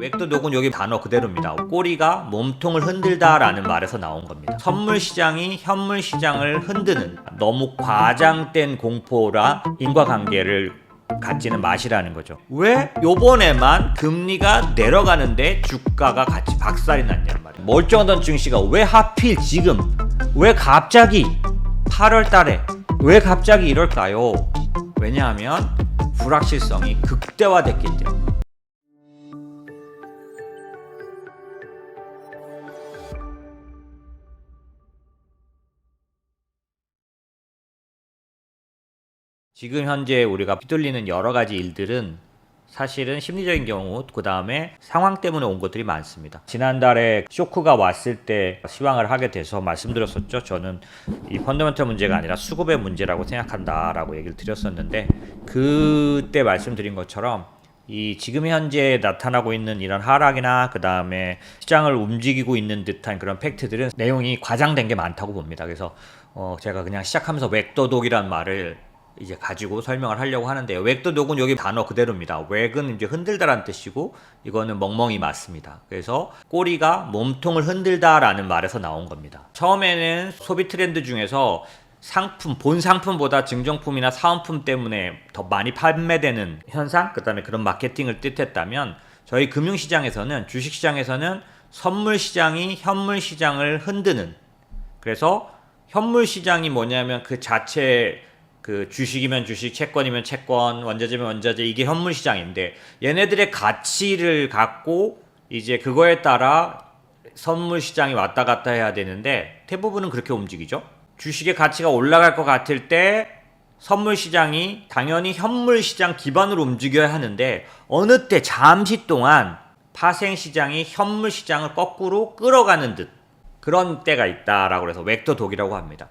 웹도독은 여기 단어 그대로입니다. 꼬리가 몸통을 흔들다라는 말에서 나온 겁니다. 선물 시장이 현물 시장을 흔드는 너무 과장된 공포라 인과관계를 갖지는 마시라는 거죠. 왜 요번에만 금리가 내려가는데 주가가 같이 박살이 났냔 말이에요. 멀쩡하던 증시가 왜 하필 지금, 왜 갑자기 8월 달에 왜 갑자기 이럴까요? 왜냐하면 불확실성이 극대화됐기 때문에. 지금 현재 우리가 휘둘리는 여러 가지 일들은 사실은 심리적인 경우, 그 다음에 상황 때문에 온 것들이 많습니다. 지난달에 쇼크가 왔을 때 시황을 하게 돼서 말씀드렸었죠. 저는 이 펀더멘털 문제가 아니라 수급의 문제라고 생각한다라고 얘기를 드렸었는데, 그때 말씀드린 것처럼 이 지금 현재 나타나고 있는 이런 하락이나 그 다음에 시장을 움직이고 있는 듯한 그런 팩트들은 내용이 과장된 게 많다고 봅니다. 그래서 제가 그냥 시작하면서 웹도독이란 말을 이제 가지고 설명을 하려고 하는데요. 웹도독은 여기 단어 그대로입니다. 웹은 이제 흔들다라는 뜻이고, 이거는 멍멍이 맞습니다. 그래서 꼬리가 몸통을 흔들다라는 말에서 나온 겁니다. 처음에는 소비 트렌드 중에서 상품, 본 상품보다 증정품이나 사은품 때문에 더 많이 판매되는 현상, 그 다음에 그런 마케팅을 뜻했다면, 저희 금융시장에서는, 주식시장에서는 선물 시장이 현물 시장을 흔드는, 그래서 현물 시장이 뭐냐면 그 자체, 그 주식이면 주식, 채권이면 채권, 원자재면 원자재, 이게 현물 시장인데, 얘네들의 가치를 갖고 이제 그거에 따라 선물 시장이 왔다 갔다 해야 되는데, 대부분은 그렇게 움직이죠. 주식의 가치가 올라갈 것 같을 때 선물 시장이 당연히 현물 시장 기반으로 움직여야 하는데, 어느 때 잠시 동안 파생 시장이 현물 시장을 거꾸로 끌어가는 듯, 그런 때가 있다라고 해서 웹도독이라고 합니다.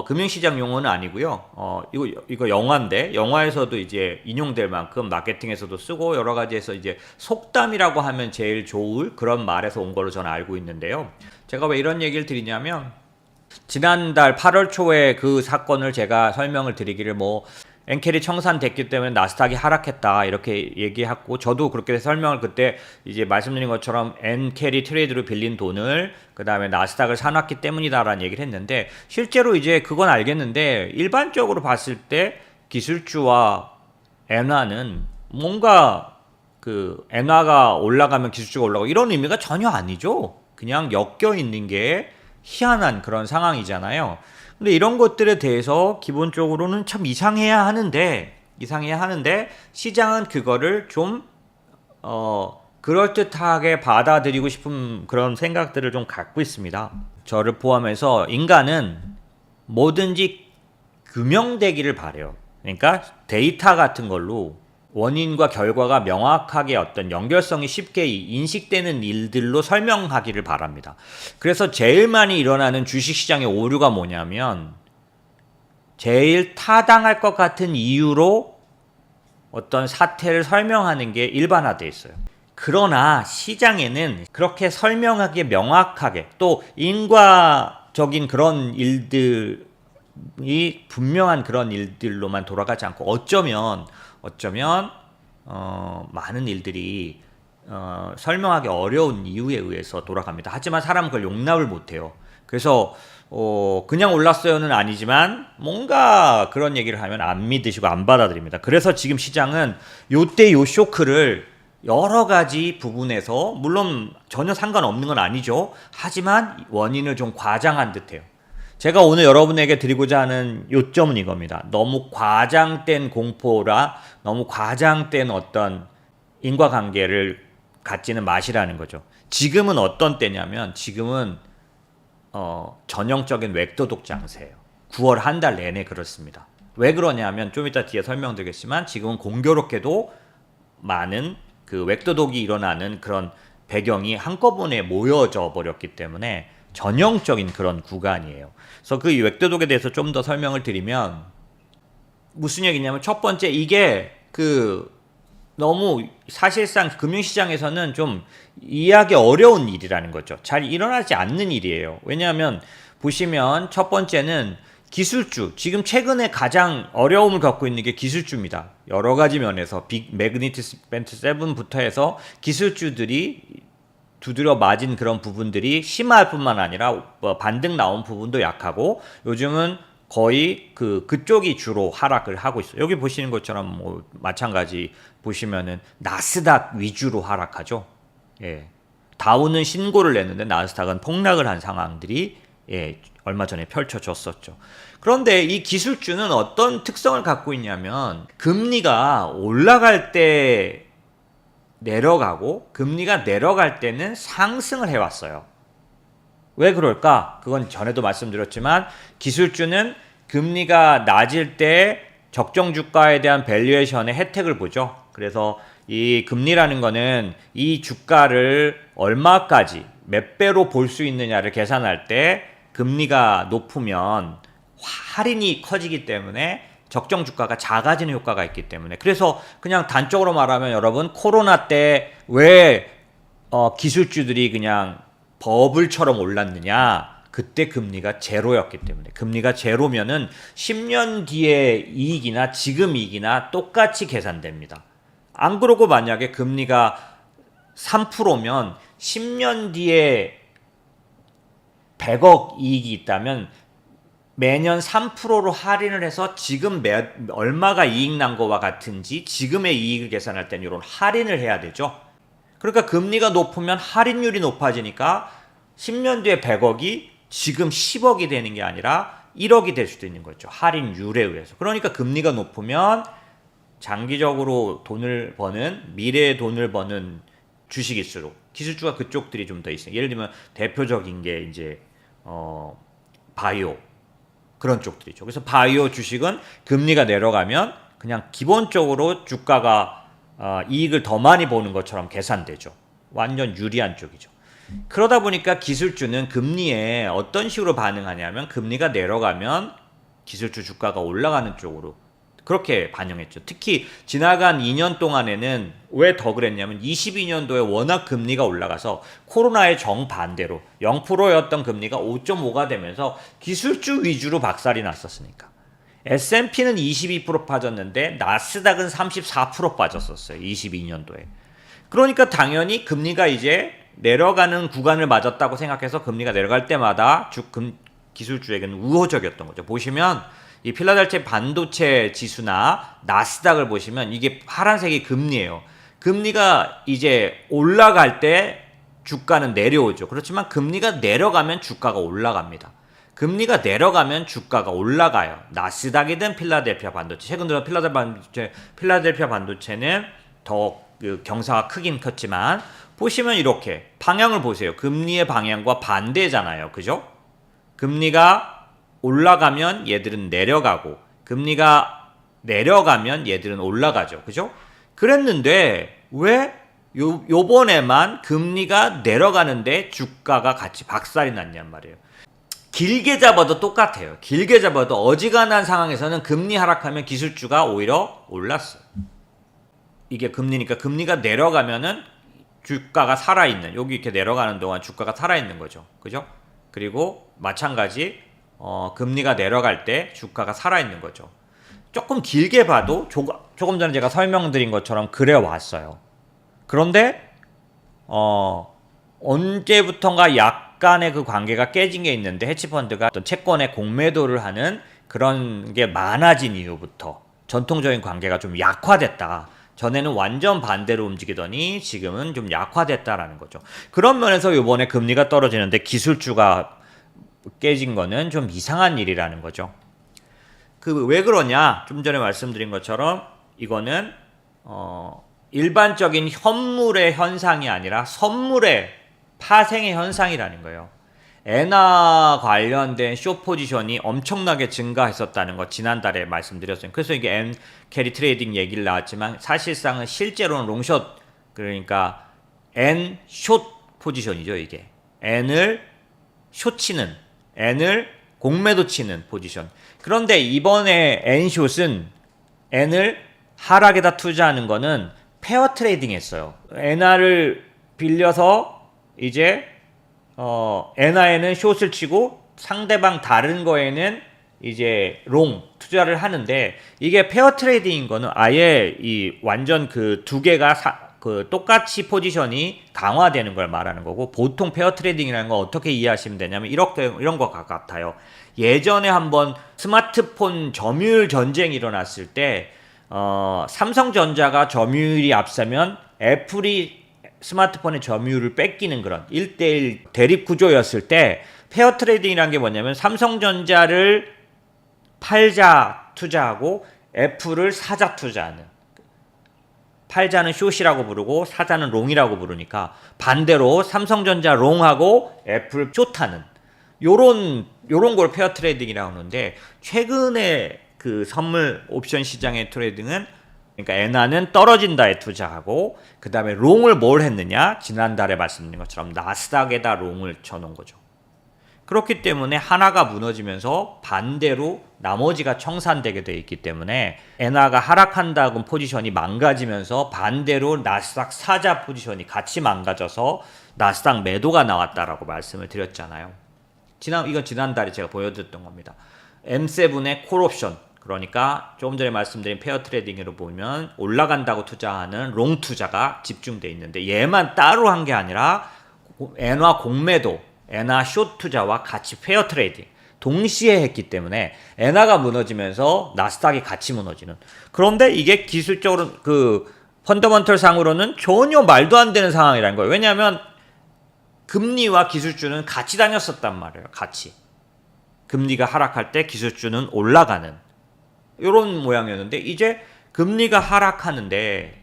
금융시장 용어는 아니고요. 이거 영화인데, 영화에서도 이제 인용될 만큼 마케팅에서도 쓰고 여러 가지에서 이제 속담이라고 하면 제일 좋을 그런 말에서 온 걸로 저는 알고 있는데요. 제가 왜 이런 얘기를 드리냐면, 지난달 8월 초에 그 사건을 제가 설명을 드리기를 엔켈이 청산됐기 때문에 나스닥이 하락했다 이렇게 얘기했고, 저도 그렇게 설명을 그때 이제 말씀드린 것처럼 엔켈이 트레이드로 빌린 돈을 그 다음에 나스닥을 사놨기 때문이다라는 얘기를 했는데, 실제로 이제 그건 알겠는데, 일반적으로 봤을 때 기술주와 엔화는 뭔가 그 엔화가 올라가면 기술주가 올라가고 이런 의미가 전혀 아니죠. 그냥 엮여 있는 게 희한한 그런 상황이잖아요. 근데 이런 것들에 대해서 기본적으로는 참 이상해야 하는데 시장은 그거를 좀 그럴듯하게 받아들이고 싶은 그런 생각들을 좀 갖고 있습니다. 저를 포함해서 인간은 뭐든지 규명되기를 바래요. 그러니까 데이터 같은 걸로 원인과 결과가 명확하게 어떤 연결성이 쉽게 인식되는 일들로 설명하기를 바랍니다. 그래서 제일 많이 일어나는 주식시장의 오류가 뭐냐면, 제일 타당할 것 같은 이유로 어떤 사태를 설명하는 게 일반화되어 있어요. 그러나 시장에는 그렇게 설명하기에 명확하게, 또 인과적인 그런 일들이 분명한 그런 일들로만 돌아가지 않고, 어쩌면 많은 일들이 설명하기 어려운 이유에 의해서 돌아갑니다. 하지만 사람은 그걸 용납을 못해요. 그래서 그냥 올랐어요는 아니지만 뭔가 그런 얘기를 하면 안 믿으시고 안 받아들입니다. 그래서 지금 시장은 요때 요 쇼크를 여러 가지 부분에서, 물론 전혀 상관없는 건 아니죠. 하지만 원인을 좀 과장한 듯해요. 제가 오늘 여러분에게 드리고자 하는 요점은 이겁니다. 너무 과장된 공포라, 너무 과장된 어떤 인과관계를 갖지는 마시라는 거죠. 지금은 어떤 때냐면, 지금은 전형적인 웹도독 장세예요. 9월 한 달 내내 그렇습니다. 왜 그러냐면, 좀 이따 뒤에 설명드리겠지만, 지금은 공교롭게도 많은 그 웹도독이 일어나는 그런 배경이 한꺼번에 모여져 버렸기 때문에 전형적인 그런 구간이에요. 그래서 그 웹도독에 대해서 좀 더 설명을 드리면, 무슨 얘기냐면, 첫 번째, 이게 너무 사실상 금융시장에서는 좀 이해하기 어려운 일이라는 거죠. 잘 일어나지 않는 일이에요. 왜냐하면 보시면 첫 번째는 기술주, 지금 최근에 가장 어려움을 겪고 있는 게 기술주입니다. 여러 가지 면에서 빅 매그니피센트 7부터 해서 기술주들이 두드려 맞은 그런 부분들이 심할 뿐만 아니라 반등 나온 부분도 약하고 요즘은 거의 그쪽이 주로 하락을 하고 있어요. 여기 보시는 것처럼 뭐 마찬가지 보시면은 나스닥 위주로 하락하죠. 예. 다우는 신고를 냈는데 나스닥은 폭락을 한 상황들이 얼마 전에 펼쳐졌었죠. 그런데 이 기술주는 어떤 특성을 갖고 있냐면 금리가 올라갈 때 내려가고 금리가 내려갈 때는 상승을 해왔어요. 왜 그럴까? 그건 전에도 말씀드렸지만 기술주는 금리가 낮을 때 적정 주가에 대한 밸류에이션의 혜택을 보죠. 그래서 이 금리라는 거는 이 주가를 얼마까지 몇 배로 볼 수 있느냐를 계산할 때 금리가 높으면 할인이 커지기 때문에 적정 주가가 작아지는 효과가 있기 때문에 그래서 그냥 단적으로 말하면 여러분 코로나 때 왜 기술주들이 그냥 버블처럼 올랐느냐 그때 금리가 제로였기 때문에 금리가 제로면은 10년 뒤의 이익이나 지금 이익이나 똑같이 계산됩니다. 안 그러고 만약에 금리가 3%면 10년 뒤에 100억 이익이 있다면 매년 3%로 할인을 해서 지금 얼마가 이익 난 거와 같은지 지금의 이익을 계산할 때는 이런 할인을 해야 되죠. 그러니까 금리가 높으면 할인율이 높아지니까 10년 뒤에 100억이 지금 10억이 되는 게 아니라 1억이 될 수도 있는 거죠. 할인율에 의해서. 그러니까 금리가 높으면 장기적으로 돈을 버는 미래의 돈을 버는 주식일수록 기술주가 그쪽들이 좀 더 있어요. 예를 들면 대표적인 게 이제 바이오 그런 쪽들이죠. 그래서 바이오 주식은 금리가 내려가면 그냥 기본적으로 주가가 이익을 더 많이 보는 것처럼 계산되죠. 완전 유리한 쪽이죠. 그러다 보니까 기술주는 금리에 어떤 식으로 반응하냐면 금리가 내려가면 기술주 주가가 올라가는 쪽으로 그렇게 반영했죠. 특히 지나간 2년 동안에는 왜 더 그랬냐면 22년도에 워낙 금리가 올라가서 코로나의 정반대로 0%였던 금리가 5.5가 되면서 기술주 위주로 박살이 났었으니까. S&P는 22% 빠졌는데 나스닥은 34% 빠졌었어요. 22년도에. 그러니까 당연히 금리가 이제 내려가는 구간을 맞았다고 생각해서 금리가 내려갈 때마다 기술주에게는 우호적이었던 거죠. 보시면 이 필라델피아 반도체 지수나 나스닥을 보시면 이게 파란색이 금리예요. 금리가 이제 올라갈 때 주가는 내려오죠. 그렇지만 금리가 내려가면 주가가 올라갑니다. 금리가 내려가면 주가가 올라가요. 나스닥이든 필라델피아 반도체. 최근 들어 필라델피아 반도체는 더 경사가 크긴 컸지만 보시면 이렇게 방향을 보세요. 금리의 방향과 반대잖아요. 그죠? 금리가 올라가면 얘들은 내려가고 금리가 내려가면 얘들은 올라가죠. 그죠? 그랬는데 왜 요번에만 금리가 내려가는데 주가가 같이 박살이 났냔 말이에요. 길게 잡아도 똑같아요. 길게 잡아도 어지간한 상황에서는 금리 하락하면 기술주가 오히려 올랐어요. 이게 금리니까 금리가 내려가면은 주가가 살아있는 여기 이렇게 내려가는 동안 주가가 살아있는 거죠. 그죠? 그리고 마찬가지 금리가 내려갈 때 주가가 살아있는 거죠. 조금 길게 봐도 조금 전에 제가 설명드린 것처럼 그래 왔어요. 그런데 언제부턴가 약간의 그 관계가 깨진 게 있는데 헤지펀드가 어떤 채권의 공매도를 하는 그런 게 많아진 이후부터 전통적인 관계가 좀 약화됐다. 전에는 완전 반대로 움직이더니 지금은 좀 약화됐다라는 거죠. 그런 면에서 이번에 금리가 떨어지는데 기술주가 깨진 거는 좀 이상한 일이라는 거죠. 왜 그러냐? 좀 전에 말씀드린 것처럼 이거는 일반적인 현물의 현상이 아니라 선물의 파생의 현상이라는 거예요. 엔화 관련된 숏 포지션이 엄청나게 증가했었다는 거 지난달에 말씀드렸어요. 그래서 이게 엔 캐리 트레이딩 얘기를 나왔지만 사실상은 실제로는 롱숏 그러니까 엔 숏 포지션이죠. 이게 N을 숏 치는 N을 공매도 치는 포지션. 그런데 이번에 N숏은 N을 하락에다 투자하는 거는 페어 트레이딩 했어요. 엔화를 빌려서 이제 엔화에는 숏을 치고 상대방 다른 거에는 이제 롱 투자를 하는데 이게 페어 트레이딩인 거는 아예 이 완전 그 두 개가 똑같이 포지션이 강화되는 걸 말하는 거고 보통 페어 트레이딩이라는 거 어떻게 이해하시면 되냐면 이런 것 같아요. 예전에 한번 스마트폰 점유율 전쟁이 일어났을 때 삼성전자가 점유율이 앞서면 애플이 스마트폰의 점유율을 뺏기는 그런 1대1 대립 구조였을 때 페어 트레이딩이라는 게 뭐냐면 삼성전자를 팔자 투자하고 애플을 사자 투자하는, 팔자는 숏이라고 부르고 사자는 롱이라고 부르니까 반대로 삼성전자 롱하고 애플 숏하는 요런 걸 페어 트레이딩이라고 하는데 최근에 그 선물 옵션 시장의 트레이딩은 그러니까 엔화는 떨어진다에 투자하고 그 다음에 롱을 뭘 했느냐 지난달에 말씀드린 것처럼 나스닥에다 롱을 쳐놓은 거죠. 그렇기 때문에 하나가 무너지면서 반대로 나머지가 청산되게 돼 있기 때문에 엔화가 하락한다고 포지션이 망가지면서 반대로 나스닥 사자 포지션이 같이 망가져서 나스닥 매도가 나왔다라고 말씀을 드렸잖아요. 이건 지난달에 제가 보여드렸던 겁니다. M7의 콜옵션, 그러니까 조금 전에 말씀드린 페어 트레이딩으로 보면 올라간다고 투자하는 롱 투자가 집중돼 있는데 얘만 따로 한 게 아니라 엔화 공매도, 엔화 숏 투자와 같이 페어 트레이딩 동시에 했기 때문에 엔화가 무너지면서 나스닥이 같이 무너지는. 그런데 이게 기술적으로 그 펀더먼털 상으로는 전혀 말도 안 되는 상황이라는 거예요. 왜냐하면 금리와 기술주는 같이 다녔었단 말이에요. 같이. 금리가 하락할 때 기술주는 올라가는 이런 모양이었는데 이제 금리가 하락하는데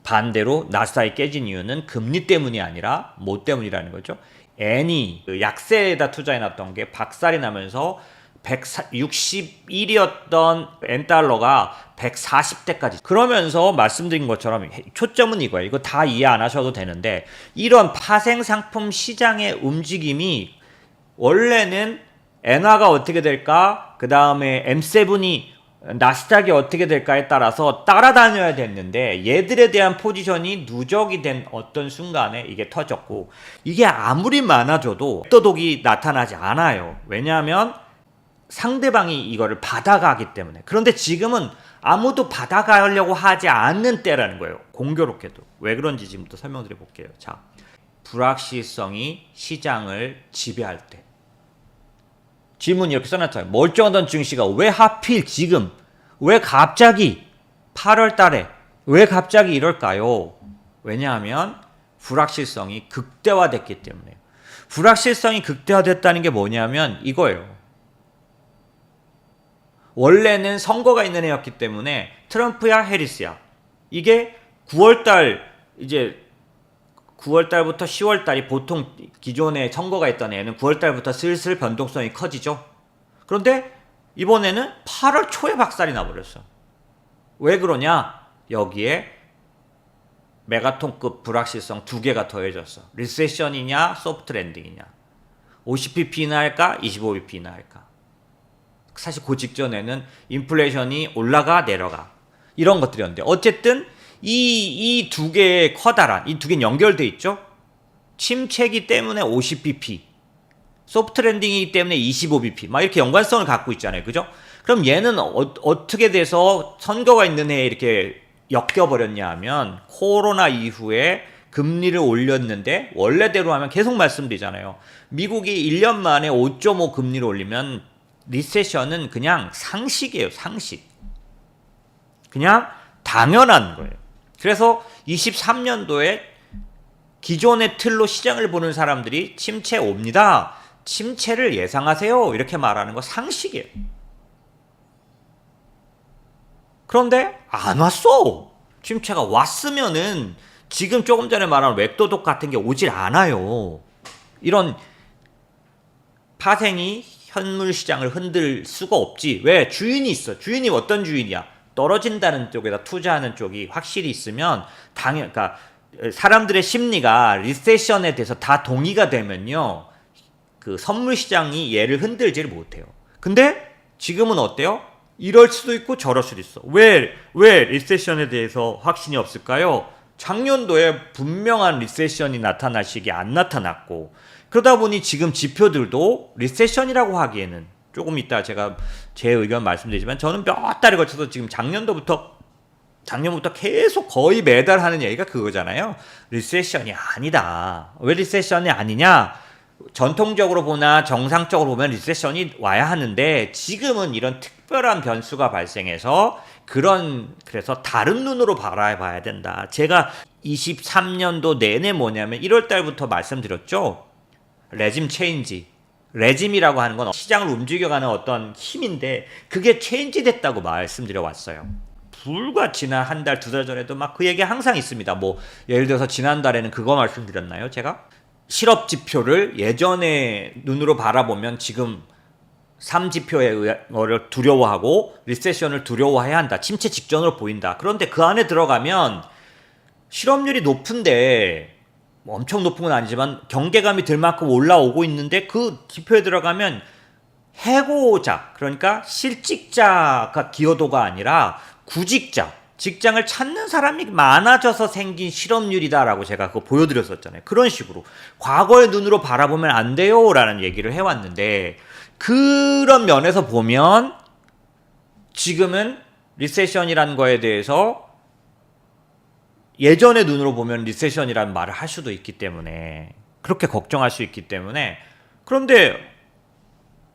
반대로 나스닥이 깨진 이유는 금리 때문이 아니라 뭐 때문이라는 거죠. 엔이 약세에다 투자해놨던 게 박살이 나면서 161이었던 엔달러가 140대까지. 그러면서 말씀드린 것처럼 초점은 이거예요. 이거 다 이해 안 하셔도 되는데 이런 파생상품 시장의 움직임이 원래는 엔화가 어떻게 될까? 그 다음에 M7이 나스닥이 어떻게 될까에 따라서 따라다녀야 됐는데 얘들에 대한 포지션이 누적이 된 어떤 순간에 이게 터졌고 이게 아무리 많아져도 떠독이 나타나지 않아요. 왜냐하면 상대방이 이거를 받아가기 때문에. 그런데 지금은 아무도 받아가려고 하지 않는 때라는 거예요. 공교롭게도. 왜 그런지 지금부터 설명드려 볼게요. 자, 불확실성이 시장을 지배할 때. 질문이 이렇게 써놨잖아요. 멀쩡하던 증시가 왜 하필 지금, 왜 갑자기 8월 달에 왜 갑자기 이럴까요? 왜냐하면 불확실성이 극대화됐기 때문에. 불확실성이 극대화됐다는 게 뭐냐면 이거예요. 원래는 선거가 있는 해였기 때문에 트럼프야 해리스야. 이게 9월달 이제 9월달부터 10월달이 보통 기존에 선거가 있던 해에는 9월달부터 슬슬 변동성이 커지죠. 그런데 이번에는 8월 초에 박살이 나버렸어. 왜 그러냐? 여기에 메가톤급 불확실성 두 개가 더해졌어. 리세션이냐 소프트 랜딩이냐. 50bp나 할까 25bp나 할까. 사실 그 직전에는 인플레이션이 올라가 내려가 이런 것들이었는데 어쨌든 이 두 개의 커다란 이 두 개는 연결돼 있죠. 침체기 때문에 50bp, 소프트 랜딩이기 때문에 25bp 막 이렇게 연관성을 갖고 있잖아요. 그죠? 그럼 얘는 어떻게 돼서 선거가 있는 해에 이렇게 엮여버렸냐 하면 코로나 이후에 금리를 올렸는데 원래대로 하면 계속 말씀드리잖아요. 미국이 1년 만에 5.5 금리를 올리면 리세션은 그냥 상식이에요. 상식. 그냥 당연한 거예요. 그래서 23년도에 기존의 틀로 시장을 보는 사람들이 침체 옵니다. 침체를 예상하세요. 이렇게 말하는 거 상식이에요. 그런데 안 왔어. 침체가 왔으면은 지금 조금 전에 말한 웹도독 같은 게 오질 않아요. 이런 파생이 현물 시장을 흔들 수가 없지. 왜? 주인이 있어. 주인이 어떤 주인이야? 떨어진다는 쪽에다 투자하는 쪽이 확실히 있으면 그러니까 사람들의 심리가 리세션에 대해서 다 동의가 되면요. 그 선물 시장이 얘를 흔들지를 못해요. 근데 지금은 어때요? 이럴 수도 있고 저럴 수도 있어. 왜 리세션에 대해서 확신이 없을까요? 작년도에 분명한 리세션이 나타날 시기에 안 나타났고 그러다 보니 지금 지표들도 리세션이라고 하기에는 조금 이따 제가 제 의견 말씀드리지만 저는 몇 달에 걸쳐서 지금 작년부터 계속 거의 매달 하는 얘기가 그거잖아요. 리세션이 아니다. 왜 리세션이 아니냐? 전통적으로 보나 정상적으로 보면 리세션이 와야 하는데 지금은 이런 특별한 변수가 발생해서 그래서 다른 눈으로 바라봐야 된다. 제가 23년도 내내 뭐냐면 1월 달부터 말씀드렸죠. 레짐 체인지. 레짐이라고 하는 건 시장을 움직여가는 어떤 힘인데 그게 체인지 됐다고 말씀드려 왔어요. 불과 지난 한 달, 두 달 전에도 막 그 얘기 항상 있습니다. 뭐 예를 들어서 지난달에는 그거 말씀드렸나요? 제가 실업 지표를 예전에 눈으로 바라보면 지금 3지표를 두려워하고 리세션을 두려워해야 한다. 침체 직전으로 보인다. 그런데 그 안에 들어가면 실업률이 높은데 뭐 엄청 높은 건 아니지만 경계감이 들 만큼 올라오고 있는데 그 지표에 들어가면 해고자, 그러니까 실직자가 기여도가 아니라 구직자, 직장을 찾는 사람이 많아져서 생긴 실업률이다라고 제가 그거 보여드렸었잖아요. 그런 식으로 과거의 눈으로 바라보면 안 돼요 라는 얘기를 해왔는데 그런 면에서 보면 지금은 리세션이라는 거에 대해서 예전의 눈으로 보면 리세션이라는 말을 할 수도 있기 때문에 그렇게 걱정할 수 있기 때문에 그런데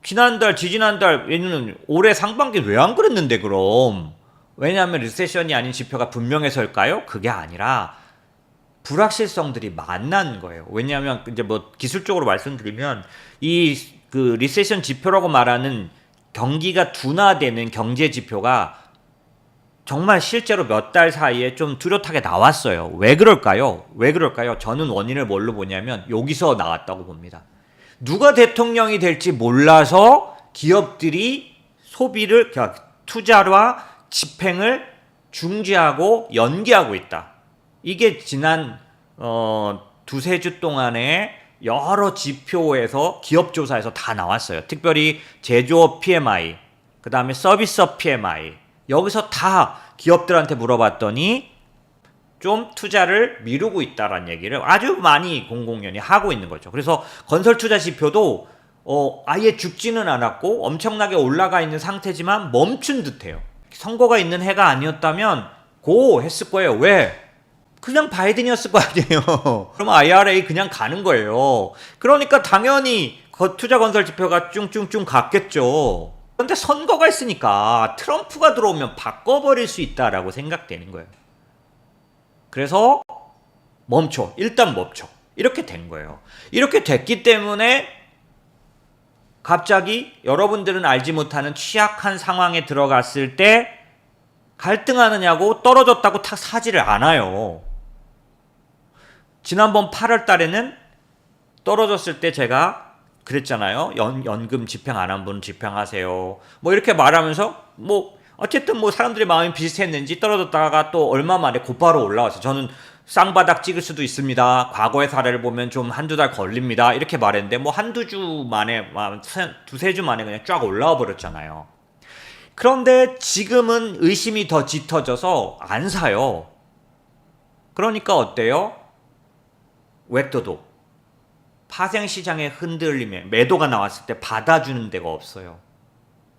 지난달, 지지난달, 얘는 올해 상반기 왜 안 그랬는데 그럼? 왜냐하면 리세션이 아닌 지표가 분명해서일까요? 그게 아니라 불확실성들이 만난 거예요. 왜냐하면 이제 뭐 기술적으로 말씀드리면 이 그 리세션 지표라고 말하는 경기가 둔화되는 경제 지표가 정말 실제로 몇 달 사이에 좀 뚜렷하게 나왔어요. 왜 그럴까요? 저는 원인을 뭘로 보냐면 여기서 나왔다고 봅니다. 누가 대통령이 될지 몰라서 기업들이 소비를, 투자와 집행을 중지하고 연기하고 있다. 이게 지난 두세 주 동안에 여러 지표에서 기업조사에서 다 나왔어요. 특별히 제조업 PMI, 그 다음에 서비스업 PMI, 여기서 다 기업들한테 물어봤더니 좀 투자를 미루고 있다라는 얘기를 아주 많이 공공연히 하고 있는 거죠. 그래서 건설 투자 지표도 아예 죽지는 않았고 엄청나게 올라가 있는 상태지만 멈춘 듯해요. 선거가 있는 해가 아니었다면 고 했을 거예요. 왜? 그냥 바이든이었을 거 아니에요. 그럼 IRA 그냥 가는 거예요. 그러니까 당연히 투자 건설 지표가 쭝쭝쭝 갔겠죠. 그런데 선거가 있으니까 트럼프가 들어오면 바꿔버릴 수 있다라고 생각되는 거예요. 그래서 일단 멈춰. 이렇게 된 거예요. 이렇게 됐기 때문에 갑자기 여러분들은 알지 못하는 취약한 상황에 들어갔을 때 갈등하느냐고 떨어졌다고 탁 사지를 않아요. 지난번 8월 달에는 떨어졌을 때 제가 그랬잖아요. 연금 집행 안 한 분 집행하세요. 뭐 이렇게 말하면서 어쨌든 사람들의 마음이 비슷했는지 떨어졌다가 또 얼마 만에 곧바로 올라왔어요. 저는 쌍바닥 찍을 수도 있습니다. 과거의 사례를 보면 좀 한두 달 걸립니다. 이렇게 말했는데 한두 주 만에, 두세 주 만에 그냥 쫙 올라와 버렸잖아요. 그런데 지금은 의심이 더 짙어져서 안 사요. 그러니까 어때요? 웹도도 파생시장의 흔들림에 매도가 나왔을 때 받아주는 데가 없어요.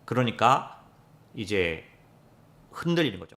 그러니까 이제 흔들리는 거죠.